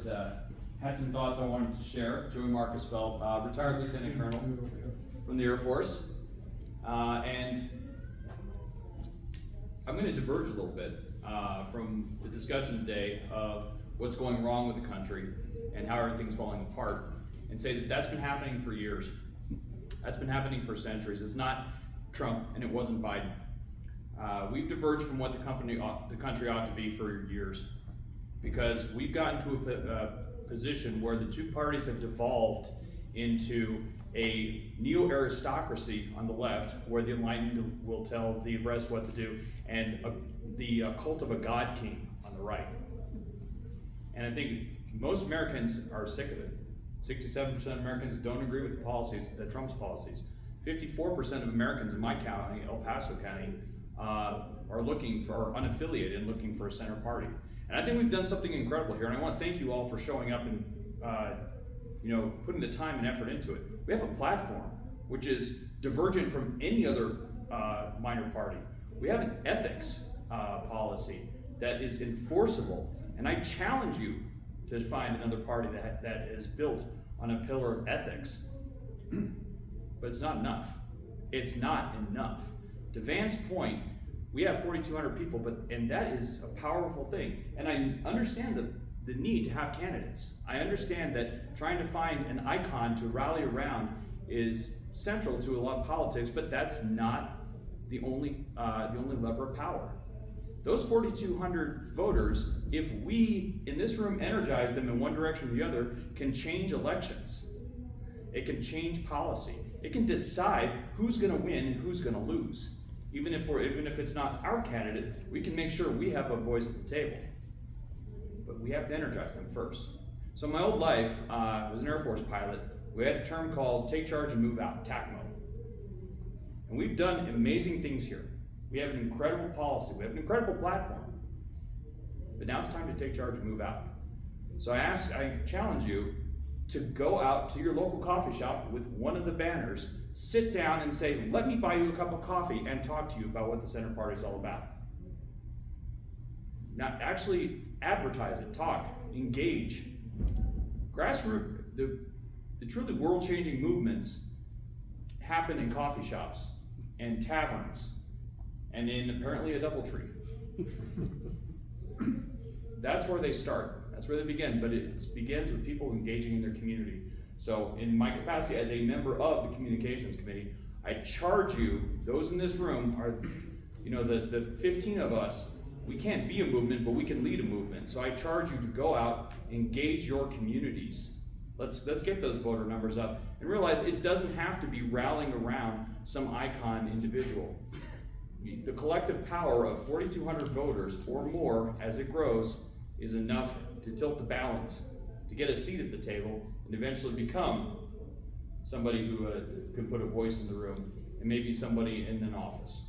first. Had some thoughts I wanted to share. Joey Markusfeld, retired lieutenant colonel from the Air Force. And I'm going to diverge a little bit from the discussion today of what's going wrong with the country and how everything's falling apart, and say that that's been happening for years. That's been happening for centuries. It's not Trump, and it wasn't Biden. We've diverged from what the country ought to be for years, because we've gotten to a position where the two parties have devolved into a neo-aristocracy on the left, where the enlightened will tell the rest what to do, and the cult of a god king on the right. And I think most Americans are sick of it. 67% of Americans don't agree with the policies, Trump's policies. 54% of Americans in my county, El Paso County, are unaffiliated and looking for a center party. And I think we've done something incredible here, and I want to thank you all for showing up and putting the time and effort into it. We have a platform which is divergent from any other minor party. We have an ethics policy that is enforceable, and I challenge you to find another party that is built on a pillar of ethics. But it's not enough. It's not enough. To Van's point, we have 4,200 people, and that is a powerful thing. And I understand the need to have candidates. I understand that trying to find an icon to rally around is central to a lot of politics, but that's not the only lever of power. Those 4,200 voters, if we in this room energize them in one direction or the other, can change elections. It can change policy. It can decide who's going to win and who's going to lose. Even if it's not our candidate, we can make sure we have a voice at the table. But we have to energize them first. So in my old life, I was an Air Force pilot. We had a term called take charge and move out, TACMO. And we've done amazing things here. We have an incredible policy. We have an incredible platform. But now it's time to take charge and move out. So I challenge you to go out to your local coffee shop with one of the banners, sit down and say, let me buy you a cup of coffee and talk to you about what the center party is all about. Now actually advertise it, talk, engage. Grassroots, the truly world-changing movements happen in coffee shops and taverns and in apparently a DoubleTree. That's where they start. That's where they begin, but it begins with people engaging in their community. So in my capacity as a member of the Communications Committee, I charge you, those in this room are, the 15 of us, we can't be a movement, but we can lead a movement. So I charge you to go out, engage your communities. Let's get those voter numbers up and realize it doesn't have to be rallying around some icon individual. The collective power of 4,200 voters or more as it grows is enough to tilt the balance, to get a seat at the table, and eventually become somebody who can put a voice in the room, and maybe somebody in an office.